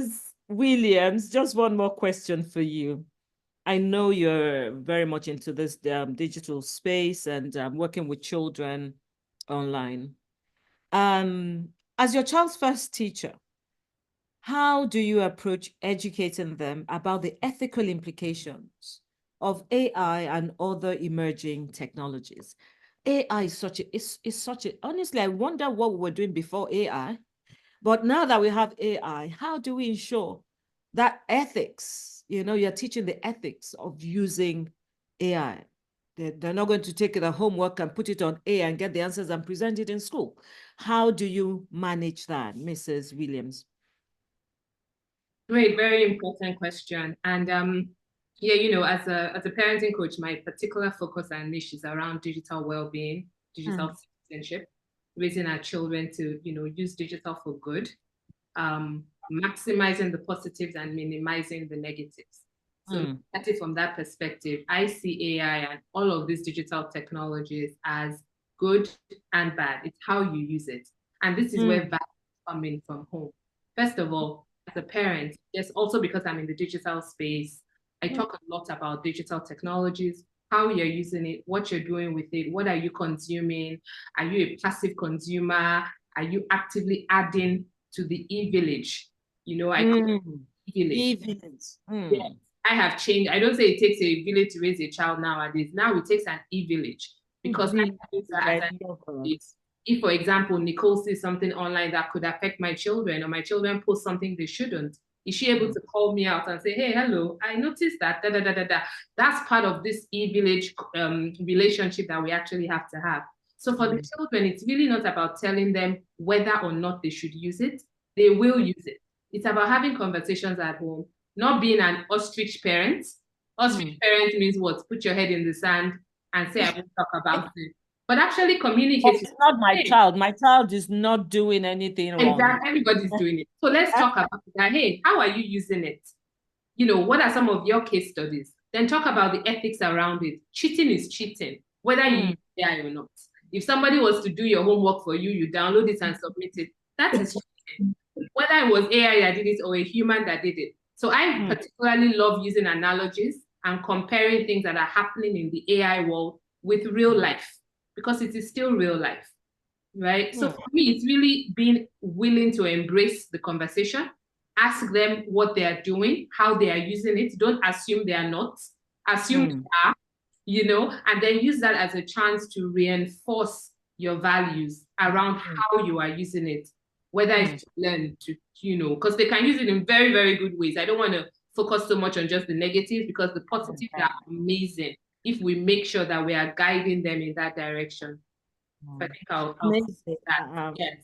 Mrs. Williams, just one more question for you. I know you're very much into this digital space and working with children online. As your child's first teacher, how do you approach educating them about the ethical implications of AI and other emerging technologies? AI is such a, honestly, I wonder what we were doing before AI. But now that we have AI, how do we ensure that ethics, you're teaching the ethics of using AI? They're not going to take the homework and put it on AI and get the answers and present it in school. How do you manage that, Mrs. Williams? Great, very important question. And yeah, as a parenting coach, my particular focus and niche is around digital well-being, digital citizenship, raising our children to, use digital for good, maximizing the positives and minimizing the negatives. So at it from that perspective, I see AI and all of these digital technologies as good and bad. It's how you use it. And this is where value is coming from home. First of all, as a parent, yes, also because I'm in the digital space, I talk a lot about digital technologies, how you're using it, what you're doing with it, what are you consuming? Are you a passive consumer? Are you actively adding to the e-village? I call it e-village. Yes, I have changed. I don't say it takes a village to raise a child nowadays. Now it takes an e-village because I use that as an if, for example, Nicole sees something online that could affect my children or my children post something they shouldn't, is she able to call me out and say, hey, hello, I noticed that, da, da, da, da, da. That's part of this e-village relationship that we actually have to have. So for the children, it's really not about telling them whether or not they should use it. They will use it. It's about having conversations at home, not being an ostrich parent. Ostrich parent means what? Put your head in the sand and say, I won't talk about it. But actually communicate. It's not my child. My child is not doing anything wrong. Exactly. Everybody's doing it. So let's talk about that. Hey, how are you using it? What are some of your case studies? Then talk about the ethics around it. Cheating is cheating, whether you use AI or not. If somebody was to do your homework for you, you download it and submit it. That is cheating. Whether it was AI that did it or a human that did it. So I particularly love using analogies and comparing things that are happening in the AI world with real life, because it is still real life, right? So for me, it's really being willing to embrace the conversation, ask them what they are doing, how they are using it. Don't assume they are not. Assume they are, and then use that as a chance to reinforce your values around how you are using it, whether it's to learn, because they can use it in very, very good ways. I don't want to focus so much on just the negatives, because the positives are amazing if we make sure that we are guiding them in that direction. I think I'll say that. Yes.